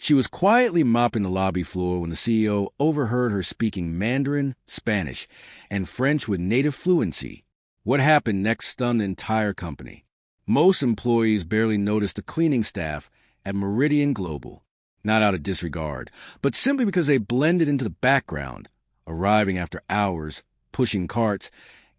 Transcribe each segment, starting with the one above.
She was quietly mopping the lobby floor when the CEO overheard her speaking Mandarin, Spanish, and French with native fluency. What happened next stunned the entire company. Most employees barely noticed the cleaning staff at Meridian Global, not out of disregard, but simply because they blended into the background, arriving after hours, pushing carts,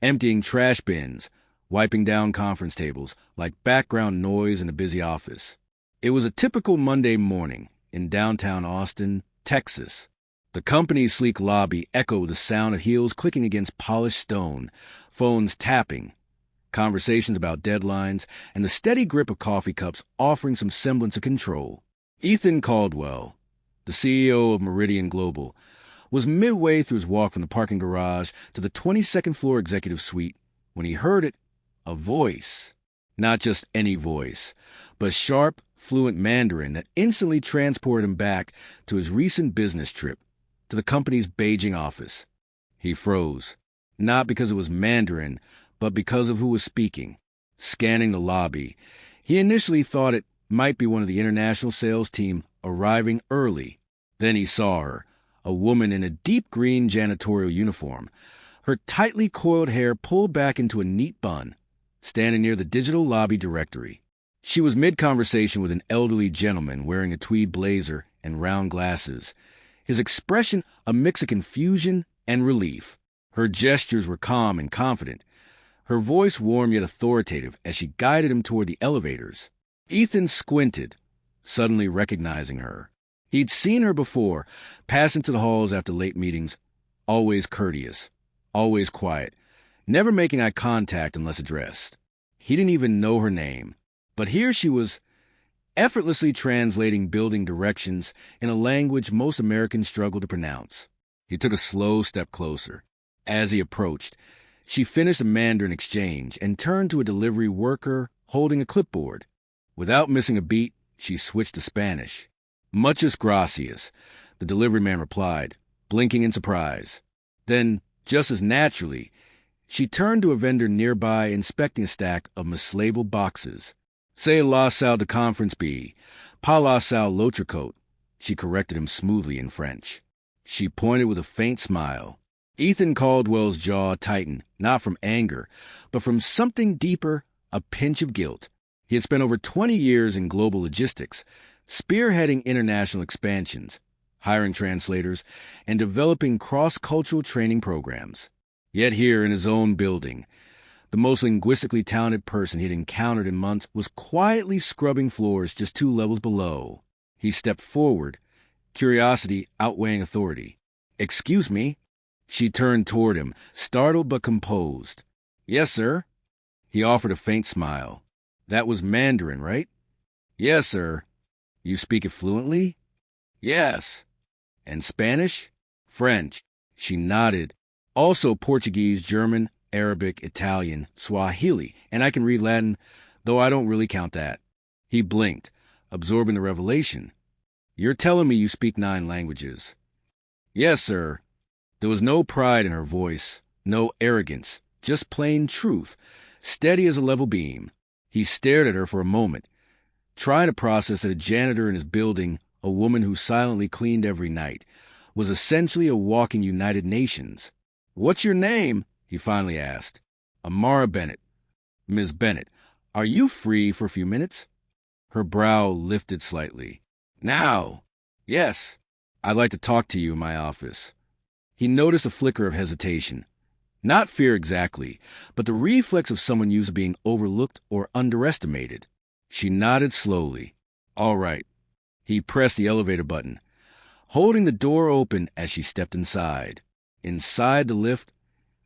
emptying trash bins, wiping down conference tables like background noise in a busy office. It was a typical Monday morning in downtown Austin, Texas. The company's sleek lobby echoed the sound of heels clicking against polished stone, phones tapping, conversations about deadlines, and the steady grip of coffee cups offering some semblance of control. Ethan Caldwell, the CEO of Meridian Global, was midway through his walk from the parking garage to the 22nd floor executive suite when he heard it, a voice. Not just any voice, but sharp, fluent Mandarin that instantly transported him back to his recent business trip to the company's Beijing office. He froze, not because it was Mandarin, but because of who was speaking. Scanning the lobby, he initially thought it might be one of the international sales team arriving early. Then he saw her, a woman in a deep green janitorial uniform, her tightly coiled hair pulled back into a neat bun, standing near the digital lobby directory. She was mid-conversation with an elderly gentleman wearing a tweed blazer and round glasses, his expression a mix of confusion and relief. Her gestures were calm and confident, her voice warm yet authoritative as she guided him toward the elevators. Ethan squinted, suddenly recognizing her. He'd seen her before, pass into the halls after late meetings, always courteous, always quiet, never making eye contact unless addressed. He didn't even know her name. But here she was, effortlessly translating building directions in a language most Americans struggle to pronounce. He took a slow step closer. As he approached, she finished a Mandarin exchange and turned to a delivery worker holding a clipboard. Without missing a beat, she switched to Spanish. "Muchas gracias," the delivery man replied, blinking in surprise. Then, just as naturally, she turned to a vendor nearby inspecting a stack of mislabeled boxes. "Say la sal de conference B, pa la sal l'autre cote," she corrected him smoothly in French. She pointed with a faint smile. Ethan Caldwell's jaw tightened, not from anger, but from something deeper, a pinch of guilt. He had spent over 20 years in global logistics, spearheading international expansions, hiring translators, and developing cross-cultural training programs. Yet here in his own building, the most linguistically talented person he'd encountered in months was quietly scrubbing floors just 2 levels below. He stepped forward, curiosity outweighing authority. "Excuse me?" She turned toward him, startled but composed. "Yes, sir." He offered a faint smile. "That was Mandarin, right?" "Yes, sir." "You speak it fluently?" "Yes." "And Spanish?" "French." She nodded. "Also Portuguese, German, Arabic, Italian, Swahili, and I can read Latin, though I don't really count that." He blinked, absorbing the revelation. "You're telling me you speak 9 languages?" "Yes, sir." There was no pride in her voice, no arrogance, just plain truth, steady as a level beam. He stared at her for a moment, trying to process that a janitor in his building, a woman who silently cleaned every night, was essentially a walking United Nations. "What's your name?" he finally asked. "Amara Bennett." "Ms. Bennett, are you free for a few minutes?" Her brow lifted slightly. "Now?" "Yes. I'd like to talk to you in my office." He noticed a flicker of hesitation. Not fear exactly, but the reflex of someone used to being overlooked or underestimated. She nodded slowly. "All right." He pressed the elevator button, holding the door open as she stepped inside. Inside the lift,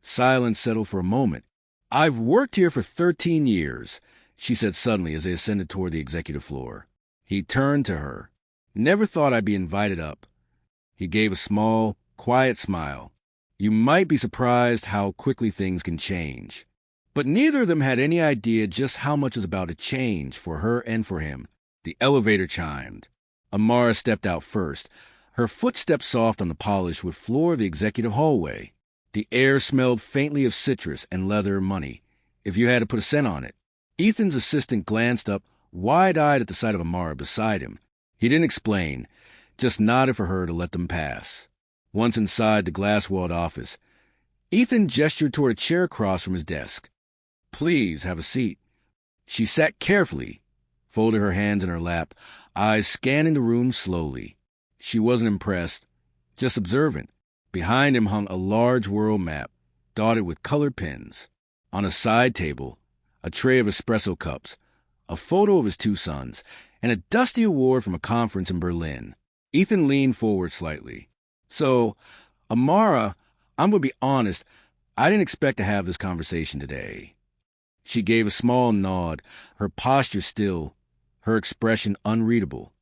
silence settled for a moment. "I've worked here for 13 years, she said suddenly as they ascended toward the executive floor. He turned to her. "Never thought I'd be invited up." He gave a small, quiet smile. "You might be surprised how quickly things can change." But neither of them had any idea just how much was about to change for her and for him. The elevator chimed. Amara stepped out first, her footsteps soft on the polished wood floor of the executive hallway. The air smelled faintly of citrus and leather money, if you had to put a scent on it. Ethan's assistant glanced up, wide-eyed at the sight of Amara beside him. He didn't explain, just nodded for her to let them pass. Once inside the glass-walled office, Ethan gestured toward a chair across from his desk. "Please, have a seat." She sat carefully, folded her hands in her lap, eyes scanning the room slowly. She wasn't impressed, just observant. Behind him hung a large world map, dotted with colored pins. On a side table, a tray of espresso cups, a photo of his two sons, and a dusty award from a conference in Berlin. Ethan leaned forward slightly. "So, Amara, I'm going to be honest, I didn't expect to have this conversation today." She gave a small nod, her posture still, her expression unreadable.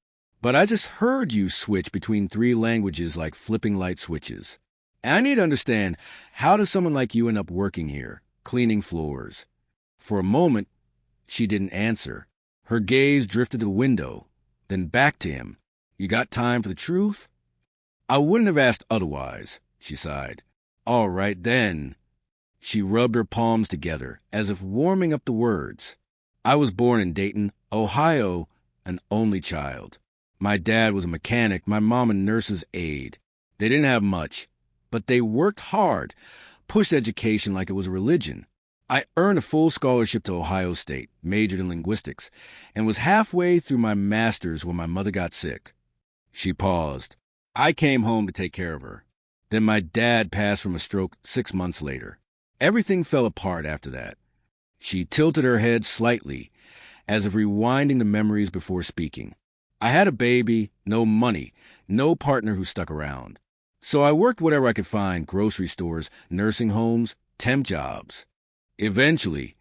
"But I just heard you switch between 3 languages like flipping light switches. And I need to understand, how does someone like you end up working here, cleaning floors?" For a moment, she didn't answer. Her gaze drifted to the window, then back to him. "You got time for the truth?" "I wouldn't have asked otherwise," she sighed. "All right, then." She rubbed her palms together, as if warming up the words. "I was born in Dayton, Ohio, an only child. My dad was a mechanic, my mom a nurse's aide. They didn't have much, but they worked hard, pushed education like it was a religion. I earned a full scholarship to Ohio State, majored in linguistics, and was halfway through my master's when my mother got sick." She paused. "I came home to take care of her. Then my dad passed from a stroke 6 months later. Everything fell apart after that." She tilted her head slightly, as if rewinding the memories before speaking. "I had a baby, no money, no partner who stuck around. So I worked whatever I could find, grocery stores, nursing homes, temp jobs. Eventually,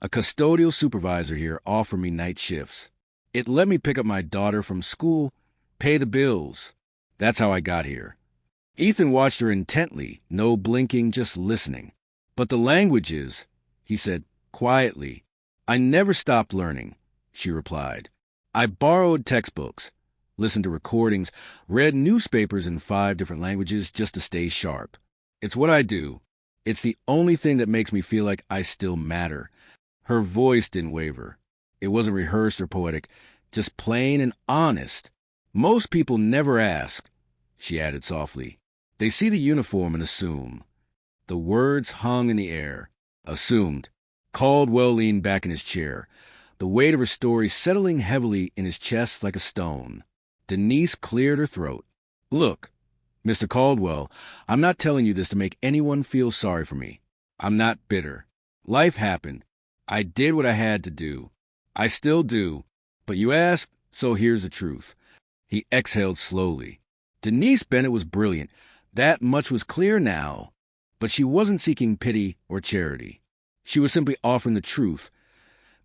a custodial supervisor here offered me night shifts. It let me pick up my daughter from school, pay the bills. That's how I got here." Ethan watched her intently, no blinking, just listening. "But the languages," he said quietly. "I never stopped learning," she replied. "I borrowed textbooks, listened to recordings, read newspapers in 5 different languages just to stay sharp. It's what I do. It's the only thing that makes me feel like I still matter." Her voice didn't waver. It wasn't rehearsed or poetic, just plain and honest. "Most people never ask," she added softly. "They see the uniform and assume." The words hung in the air. Assumed. Caldwell leaned back in his chair, the weight of her story settling heavily in his chest like a stone. Denise cleared her throat. "Look, Mr. Caldwell, I'm not telling you this to make anyone feel sorry for me. I'm not bitter. Life happened. I did what I had to do. I still do. But you asked, so here's the truth." He exhaled slowly. Denise Bennett was brilliant. That much was clear now. But she wasn't seeking pity or charity. She was simply offering the truth.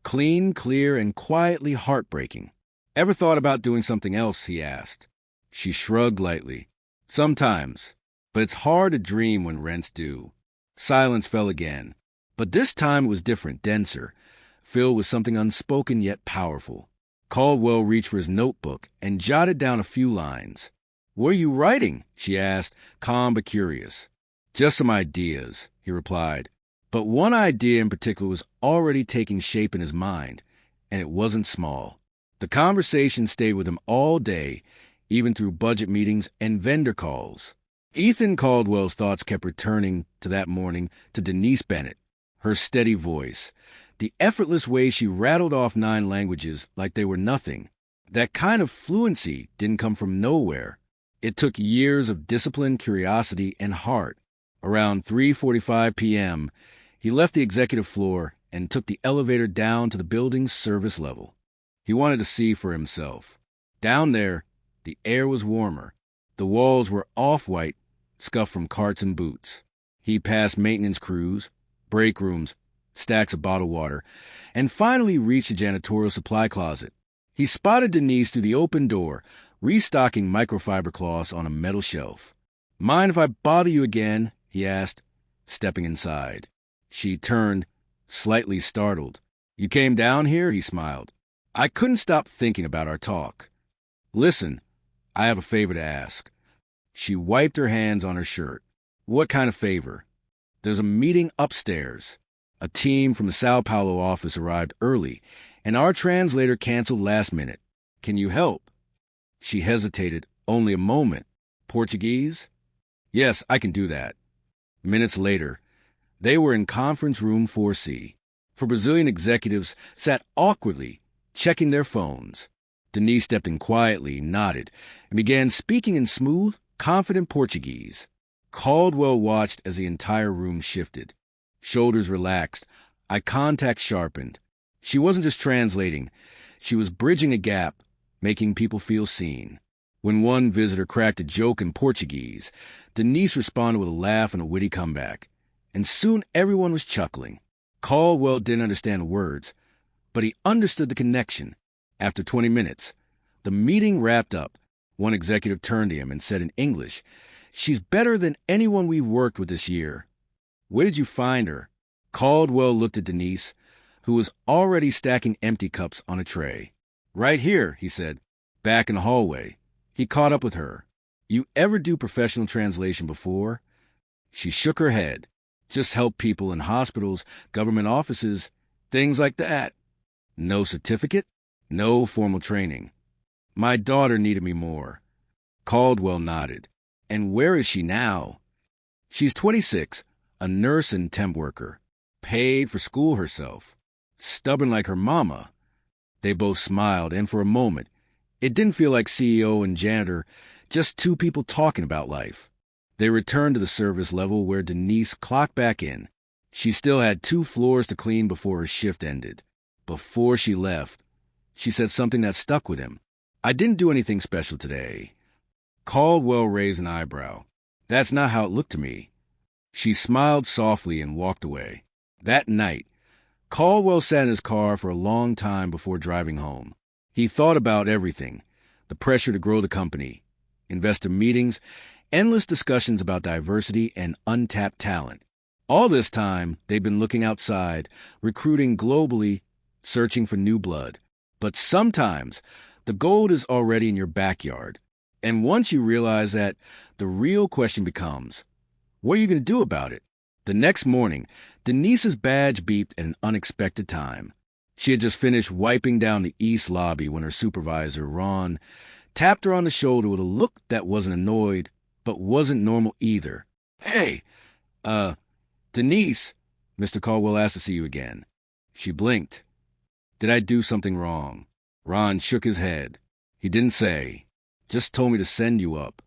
Clean, clear, and quietly heartbreaking. "Ever thought about doing something else?" he asked. She shrugged lightly. "Sometimes. But it's hard to dream when rent's due." Silence fell again. But this time it was different, denser, filled with something unspoken yet powerful. Caldwell reached for his notebook and jotted down a few lines. "What are you writing?" she asked, calm but curious. "Just some ideas," he replied. But one idea in particular was already taking shape in his mind, and it wasn't small. The conversation stayed with him all day, even through budget meetings and vendor calls. Ethan Caldwell's thoughts kept returning to that morning, to Denise Bennett, her steady voice, the effortless way she rattled off 9 languages like they were nothing. That kind of fluency didn't come from nowhere. It took years of discipline, curiosity, and heart. Around 3:45 p.m., he left the executive floor and took the elevator down to the building's service level. He wanted to see for himself. Down there, the air was warmer. The walls were off-white, scuffed from carts and boots. He passed maintenance crews, break rooms, stacks of bottled water, and finally reached the janitorial supply closet. He spotted Denise through the open door, restocking microfiber cloths on a metal shelf. "Mind if I bother you again?" he asked, stepping inside. She turned, slightly startled. "You came down here?" he smiled. "I couldn't stop thinking about our talk. Listen, I have a favor to ask." She wiped her hands on her shirt. "What kind of favor?" "There's a meeting upstairs. A team from the Sao Paulo office arrived early, and our translator canceled last minute. Can you help?" She hesitated only a moment. Portuguese? Yes, I can do that. Minutes later, they were in conference room 4C. For Brazilian executives sat awkwardly, checking their phones. Denise stepped in quietly, nodded, and began speaking in smooth, confident Portuguese. Caldwell watched as the entire room shifted. Shoulders relaxed, eye contact sharpened. She wasn't just translating. She was bridging a gap, making people feel seen. When one visitor cracked a joke in Portuguese, Denise responded with a laugh and a witty comeback. And soon everyone was chuckling. Caldwell didn't understand the words, but he understood the connection. After 20 minutes, the meeting wrapped up. One executive turned to him and said in English, "She's better than anyone we've worked with this year." "Where did you find her?" Caldwell looked at Denise, who was already stacking empty cups on a tray. "Right here," he said, "back in the hallway." He caught up with her. "You ever do professional translation before?" She shook her head. "Just help people in hospitals, government offices, things like that." "No certificate?" "No formal training." "My daughter needed me more." Caldwell nodded. "And where is she now?" "She's 26, a nurse and temp worker. Paid for school herself. Stubborn like her mama." They both smiled, and for a moment, it didn't feel like CEO and janitor, just two people talking about life. They returned to the service level where Denise clocked back in. She still had 2 floors to clean before her shift ended. Before she left, she said something that stuck with him. "I didn't do anything special today." Caldwell raised an eyebrow. "That's not how it looked to me." She smiled softly and walked away. That night, Caldwell sat in his car for a long time before driving home. He thought about everything: the pressure to grow the company, investor meetings, endless discussions about diversity and untapped talent. All this time, they'd been looking outside, recruiting globally, searching for new blood. But sometimes, the gold is already in your backyard. And once you realize that, the real question becomes, what are you going to do about it? The next morning, Denise's badge beeped at an unexpected time. She had just finished wiping down the east lobby when her supervisor, Ron, tapped her on the shoulder with a look that wasn't annoyed, but wasn't normal either. "Hey, Denise, Mr. Caldwell asked to see you again." She blinked. "Did I do something wrong?" Ron shook his head. He didn't say. Just told me to send you up.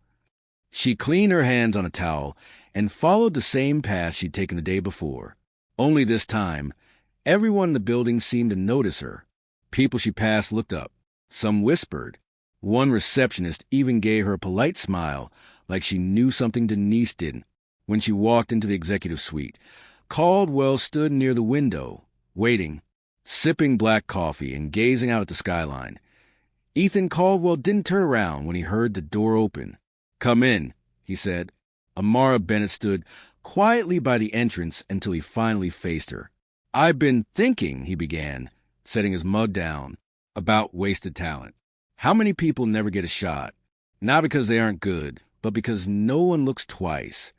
She cleaned her hands on a towel and followed the same path she'd taken the day before. Only this time, everyone in the building seemed to notice her. People she passed looked up. Some whispered. One receptionist even gave her a polite smile, like she knew something Denise didn't. When she walked into the executive suite, Caldwell stood near the window, waiting, sipping black coffee and gazing out at the skyline. Ethan Caldwell didn't turn around when he heard the door open. "Come in," he said. Amara Bennett stood quietly by the entrance until he finally faced her. "I've been thinking," he began, setting his mug down, "about wasted talent. How many people never get a shot? Not because they aren't good, but because no one looks twice."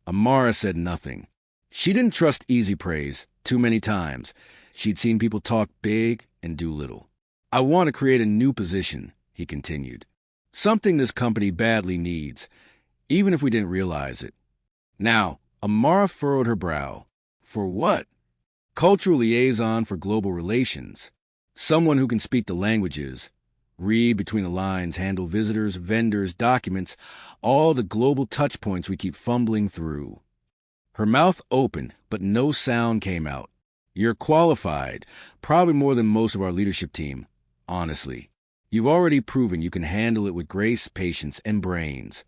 Amara said nothing. She didn't trust easy praise too many times. She'd seen people talk big and do little. "I want to create a new position," he continued. "Something this company badly needs, even if we didn't realize it." Now, Amara furrowed her brow. "For what?" "Cultural liaison for global relations. Someone who can speak the languages, read between the lines, handle visitors, vendors, documents, all the global touch points we keep fumbling through." Her mouth opened, but no sound came out. "You're qualified, probably more than most of our leadership team, honestly. You've already proven you can handle it with grace, patience, and brains."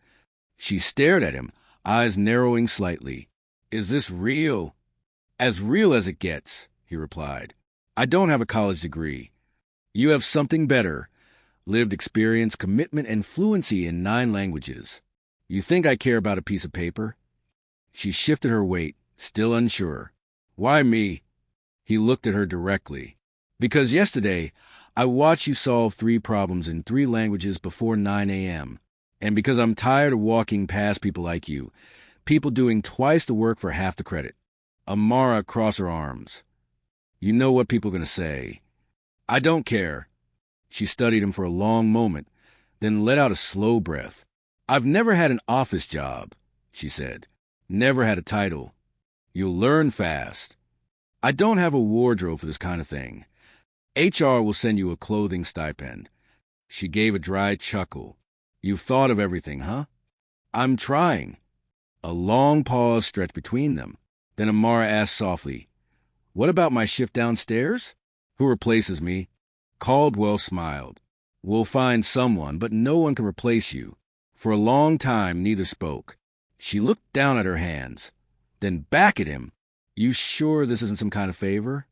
She stared at him, eyes narrowing slightly. "Is this real?" "As real as it gets," he replied. "I don't have a college degree. You have something better. Lived experience, commitment, and fluency in 9 languages. You think I care about a piece of paper?" She shifted her weight, still unsure. "Why me?" He looked at her directly. "Because yesterday, I watched you solve 3 problems in 3 languages before 9 a.m. And because I'm tired of walking past people like you, people doing twice the work for half the credit." Amara crossed her arms. "You know what people are going to say." "I don't care." She studied him for a long moment, then let out a slow breath. "I've never had an office job," she said. "Never had a title. You'll learn fast. I don't have a wardrobe for this kind of thing. HR will send you a clothing stipend." She gave a dry chuckle. "You've thought of everything, huh?" "I'm trying." A long pause stretched between them. Then Amara asked softly, "What about my shift downstairs? Who replaces me?" Caldwell smiled. "We'll find someone, but no one can replace you." For a long time, neither spoke. She looked down at her hands, then back at him. "You sure this isn't some kind of favor?"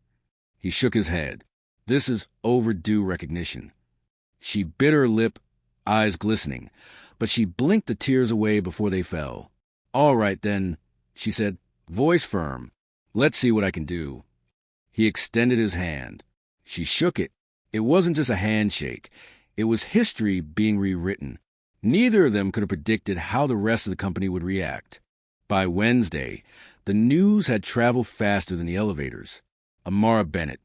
He shook his head. "This is overdue recognition." She bit her lip, eyes glistening, but she blinked the tears away before they fell. "All right, then," she said, voice firm. "Let's see what I can do." He extended his hand. She shook it. It wasn't just a handshake. It was history being rewritten. Neither of them could have predicted how the rest of the company would react. By Wednesday, the news had traveled faster than the elevators. Amara Bennett,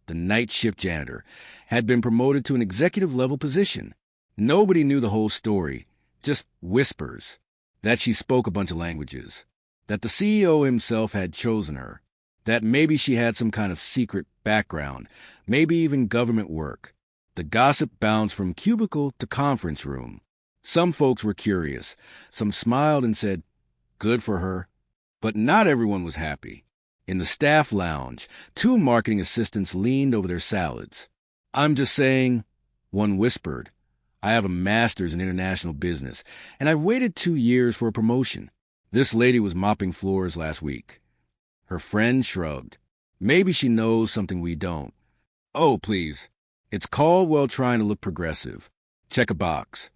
the night shift janitor, had been promoted to an executive-level position. Nobody knew the whole story, just whispers, that she spoke a bunch of languages, that the CEO himself had chosen her, that maybe she had some kind of secret background, maybe even government work. The gossip bounced from cubicle to conference room. Some folks were curious. Some smiled and said, "Good for her." But not everyone was happy. In the staff lounge, 2 marketing assistants leaned over their salads. "I'm just saying," one whispered, "I have a master's in international business, and I've waited 2 years for a promotion. This lady was mopping floors last week." Her friend shrugged. "Maybe she knows something we don't." "Oh, please. It's Caldwell trying to look progressive. Check a box."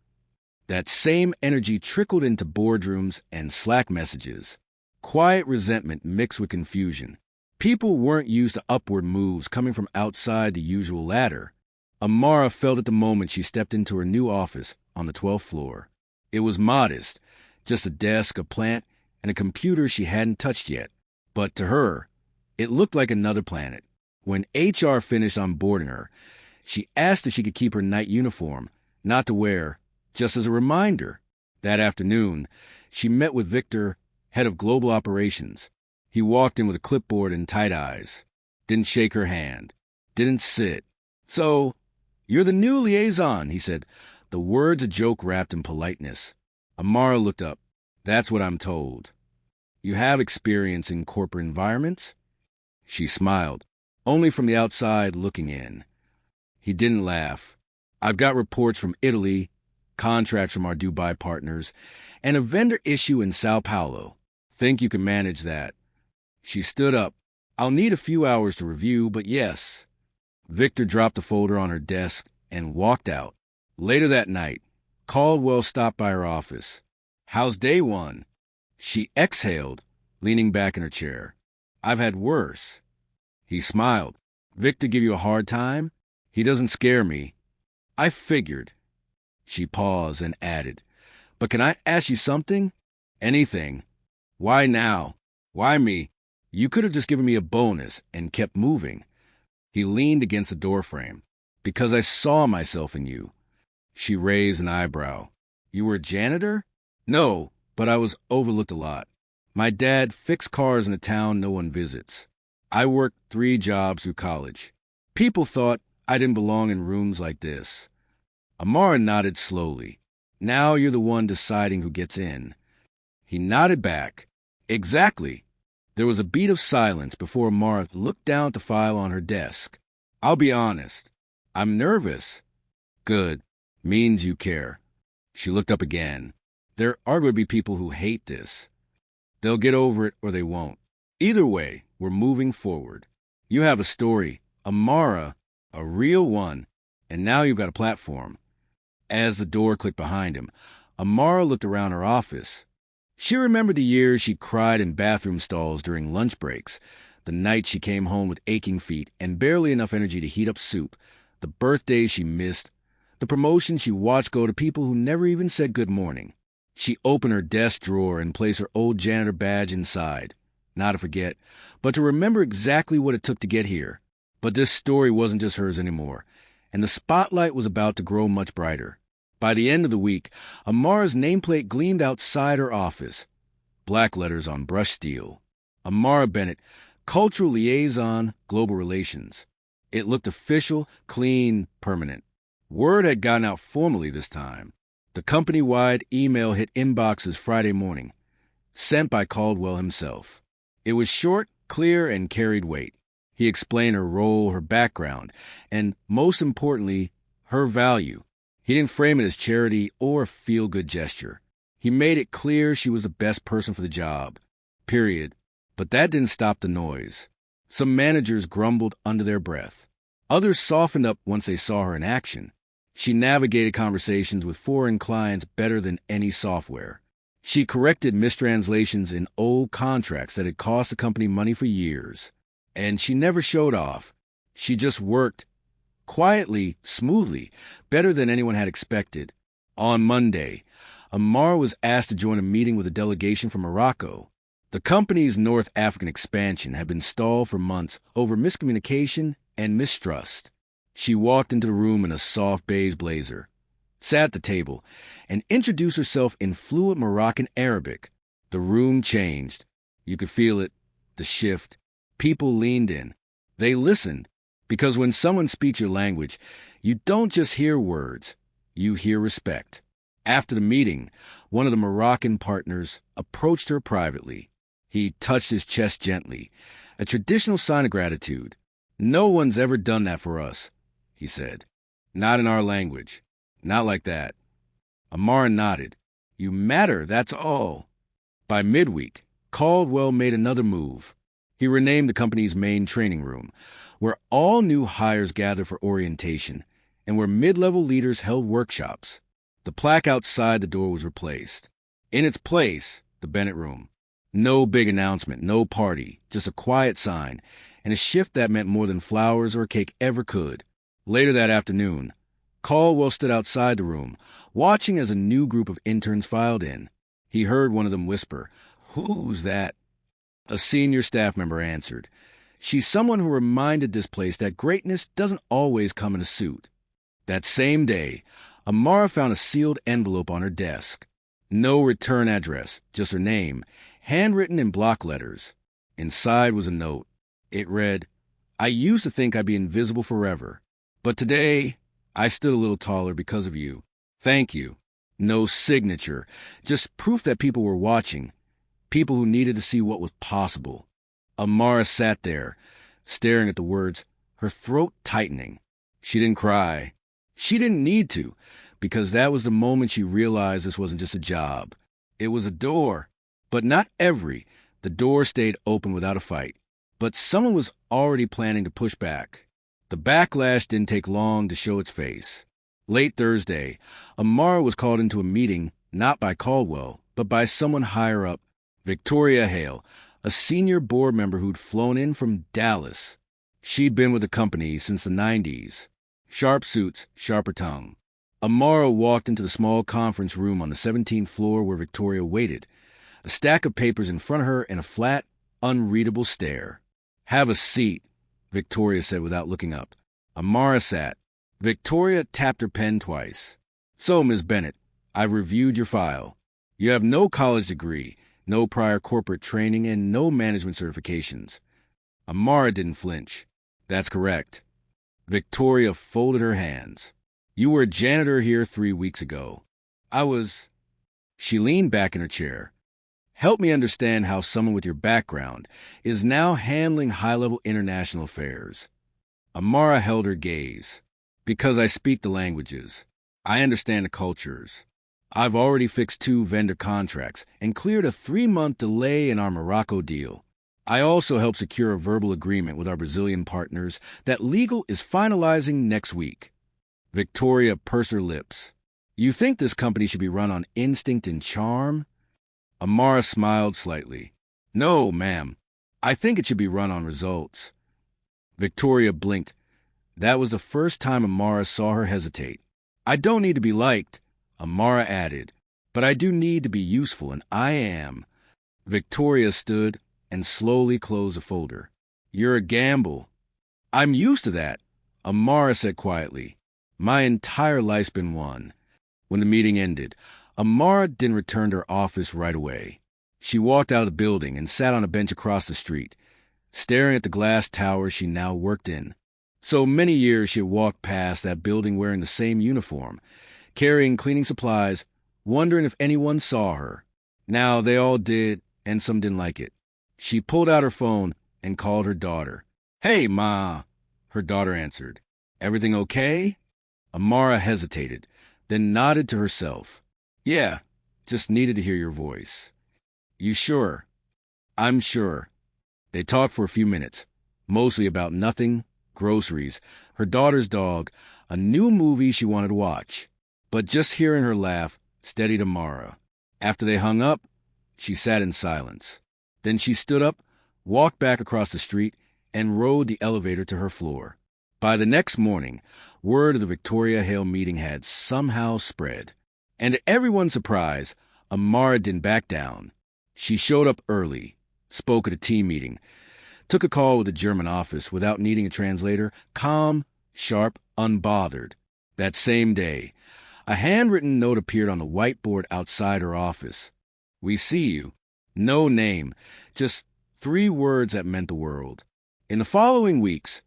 That same energy trickled into boardrooms and Slack messages. Quiet resentment mixed with confusion. People weren't used to upward moves coming from outside the usual ladder. Amara felt it the moment she stepped into her new office on the 12th floor. It was modest, just a desk, a plant, and a computer she hadn't touched yet. But to her, it looked like another planet. When HR finished onboarding her, she asked if she could keep her night uniform, not to wear, just as a reminder. That afternoon, she met with Victor, head of global operations. He walked in with a clipboard and tight eyes. Didn't shake her hand. Didn't sit. "So, you're the new liaison," he said, the words a joke wrapped in politeness. Amara looked up. "That's what I'm told." "You have experience in corporate environments?" She smiled, only from the outside looking in. He didn't laugh. "I've got reports from Italy, contracts from our Dubai partners, and a vendor issue in Sao Paulo. Think you can manage that?" She stood up. "I'll need a few hours to review, but yes." Victor dropped the folder on her desk and walked out. Later that night, Caldwell stopped by her office. "How's day one?" She exhaled, leaning back in her chair. "I've had worse." He smiled. "Victor give you a hard time?" "He doesn't scare me." "I figured." She paused and added, "But can I ask you something?" "Anything." "Why now? Why me? You could have just given me a bonus and kept moving." He leaned against the doorframe. "Because I saw myself in you." She raised an eyebrow. "You were a janitor?" "No, but I was overlooked a lot. My dad fixed cars in a town no one visits. I worked 3 jobs through college. People thought I didn't belong in rooms like this." Amara nodded slowly. "Now you're the one deciding who gets in." He nodded back. "Exactly." There was a beat of silence before Amara looked down at the file on her desk. "I'll be honest. I'm nervous." "Good. Means you care." She looked up again. "There are going to be people who hate this. They'll get over it or they won't. Either way, we're moving forward. You have a story, Amara, a real one, and now you've got a platform." As the door clicked behind him, Amara looked around her office. She remembered the years she cried in bathroom stalls during lunch breaks, the nights she came home with aching feet and barely enough energy to heat up soup, the birthdays she missed, the promotions she watched go to people who never even said good morning. She opened her desk drawer and placed her old janitor badge inside, not to forget, but to remember exactly what it took to get here. But this story wasn't just hers anymore, and the spotlight was about to grow much brighter. By the end of the week, Amara's nameplate gleamed outside her office. Black letters on brushed steel. Amara Bennett, Cultural Liaison, Global Relations. It looked official, clean, permanent. Word had gotten out formally this time. The company-wide email hit inboxes Friday morning, sent by Caldwell himself. It was short, clear, and carried weight. He explained her role, her background, and, most importantly, her value. He didn't frame it as charity or a feel-good gesture. He made it clear she was the best person for the job. Period. But that didn't stop the noise. Some managers grumbled under their breath. Others softened up once they saw her in action. She navigated conversations with foreign clients better than any software. She corrected mistranslations in old contracts that had cost the company money for years. And she never showed off. She just worked quietly, smoothly, better than anyone had expected. On Monday, Amar was asked to join a meeting with a delegation from Morocco. The company's North African expansion had been stalled for months over miscommunication and mistrust. She walked into the room in a soft beige blazer, sat at the table, and introduced herself in fluent Moroccan Arabic. The room changed. You could feel it, the shift. People leaned in. They listened, because when someone speaks your language, you don't just hear words, you hear respect. After the meeting, one of the Moroccan partners approached her privately. He touched his chest gently, a traditional sign of gratitude. "No one's ever done that for us," he said. "Not in our language. Not like that." Amara nodded. "You matter, that's all." By midweek, Caldwell made another move. He renamed the company's main training room, where all new hires gathered for orientation and where mid-level leaders held workshops. The plaque outside the door was replaced. In its place, the Bennett Room. No big announcement, no party, just a quiet sign, and a shift that meant more than flowers or cake ever could. Later that afternoon, Caldwell stood outside the room, watching as a new group of interns filed in. He heard one of them whisper, "Who's that?" A senior staff member answered. "She's someone who reminded this place that greatness doesn't always come in a suit." That same day, Amara found a sealed envelope on her desk. No return address, just her name, handwritten in block letters. Inside was a note. It read, "I used to think I'd be invisible forever, but today I stood a little taller because of you. Thank you." No signature, just proof that people were watching, people who needed to see what was possible. Amara sat there, staring at the words, her throat tightening. She didn't cry. She didn't need to, because that was the moment she realized this wasn't just a job. It was a door. But not every. The door stayed open without a fight. But someone was already planning to push back. The backlash didn't take long to show its face. Late Thursday, Amara was called into a meeting, not by Caldwell, but by someone higher up, Victoria Hale, a senior board member who'd flown in from Dallas. She'd been with the company since the 90s. Sharp suits, sharper tongue. Amara walked into the small conference room on the 17th floor where Victoria waited, a stack of papers in front of her and a flat, unreadable stare. "Have a seat," Victoria said without looking up. Amara sat. Victoria tapped her pen twice. "So, Ms. Bennett, I've reviewed your file. You have no college degree, no prior corporate training, and no management certifications." Amara didn't flinch. "That's correct." Victoria folded her hands. "You were a janitor here 3 weeks ago." "I was—" She leaned back in her chair. "Help me understand how someone with your background is now handling high-level international affairs." Amara held her gaze. "Because I speak the languages. I understand the cultures. I've already fixed 2 vendor contracts and cleared a 3-month delay in our Morocco deal. I also helped secure a verbal agreement with our Brazilian partners that legal is finalizing next week." Victoria pursed her lips. "You think this company should be run on instinct and charm?" Amara smiled slightly. "No, ma'am. I think it should be run on results." Victoria blinked. That was the first time Amara saw her hesitate. "I don't need to be liked," Amara added, "but I do need to be useful, and I am." Victoria stood and slowly closed the folder. "You're a gamble." "I'm used to that," Amara said quietly. "My entire life's been one." When the meeting ended, Amara didn't return to her office right away. She walked out of the building and sat on a bench across the street, staring at the glass tower she now worked in. So many years she had walked past that building wearing the same uniform, carrying cleaning supplies, wondering if anyone saw her. Now they all did, and some didn't like it. She pulled out her phone and called her daughter. "Hey, Ma," her daughter answered. "Everything okay?" Amara hesitated, then nodded to herself. "Yeah, just needed to hear your voice." "You sure?" "I'm sure." They talked for a few minutes, mostly about nothing, groceries, her daughter's dog, a new movie she wanted to watch. But just hearing her laugh steadied Amara. After they hung up, she sat in silence. Then she stood up, walked back across the street, and rode the elevator to her floor. By the next morning, word of the Victoria Hale meeting had somehow spread. And to everyone's surprise, Amara didn't back down. She showed up early, spoke at a team meeting, took a call with the German office without needing a translator, calm, sharp, unbothered. That same day, a handwritten note appeared on the whiteboard outside her office. "We see you." No name, just 3 words that meant the world. In the following weeks,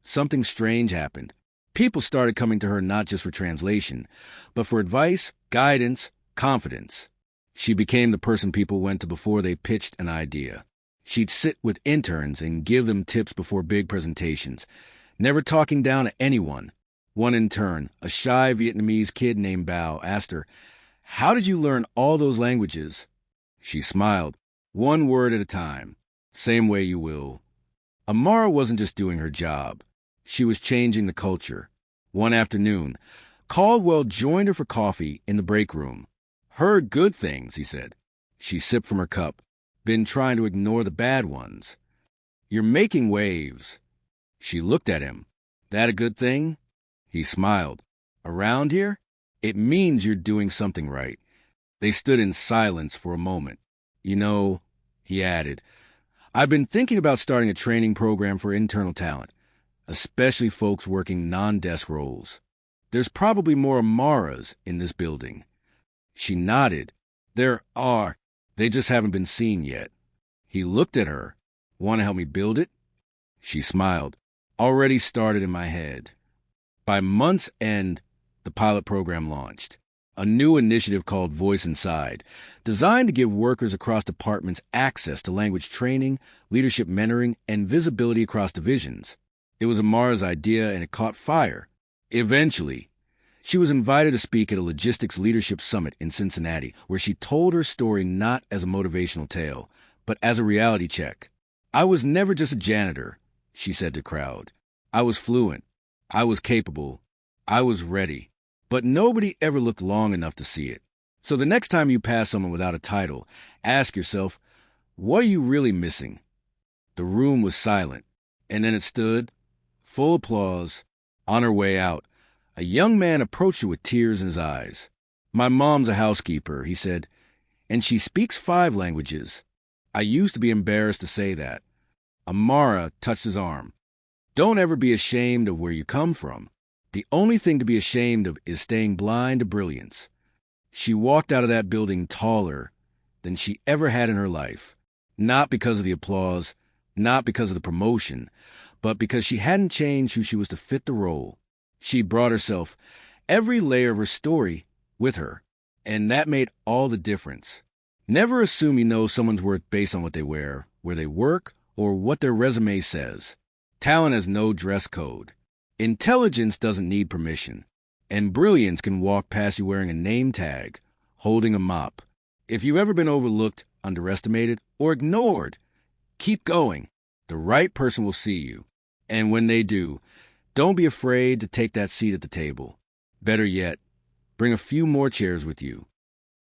something strange happened. People started coming to her not just for translation, but for advice, guidance, confidence. She became the person people went to before they pitched an idea. She'd sit with interns and give them tips before big presentations, never talking down to anyone. One intern, a shy Vietnamese kid named Bao, asked her, "How did you learn all those languages?" She smiled, 1 word at a time. "Same way you will." Amara wasn't just doing her job. She was changing the culture. One afternoon, Caldwell joined her for coffee in the break room. "Heard good things," he said. She sipped from her cup. "Been trying to ignore the bad ones." "You're making waves." She looked at him. "That a good thing?" He smiled. "Around here, it means you're doing something right." They stood in silence for a moment. "You know," he added, "I've been thinking about starting a training program for internal talent, especially folks working non-desk roles. There's probably more Amaras in this building." She nodded. "There are. They just haven't been seen yet." He looked at her. "Want to help me build it?" She smiled. "Already started in my head." By month's end, the pilot program launched. A new initiative called Voice Inside, designed to give workers across departments access to language training, leadership mentoring, and visibility across divisions. It was Amara's idea, and it caught fire. Eventually, she was invited to speak at a logistics leadership summit in Cincinnati, where she told her story not as a motivational tale, but as a reality check. "I was never just a janitor," she said to the crowd. "I was fluent. I was capable. I was ready. But nobody ever looked long enough to see it. So the next time you pass someone without a title, ask yourself, what are you really missing?" The room was silent, and then it stood, full applause. On her way out, a young man approached her with tears in his eyes. "My mom's a housekeeper," he said, "and she speaks 5 languages. I used to be embarrassed to say that." Amara touched his arm. "Don't ever be ashamed of where you come from. The only thing to be ashamed of is staying blind to brilliance." She walked out of that building taller than she ever had in her life. Not because of the applause, not because of the promotion, but because she hadn't changed who she was to fit the role. She brought herself, every layer of her story, with her, and that made all the difference. Never assume you know someone's worth based on what they wear, where they work, or what their resume says. Talent has no dress code. Intelligence doesn't need permission, and brilliance can walk past you wearing a name tag, holding a mop. If you've ever been overlooked, underestimated, or ignored, keep going. The right person will see you. And when they do, don't be afraid to take that seat at the table. Better yet, bring a few more chairs with you.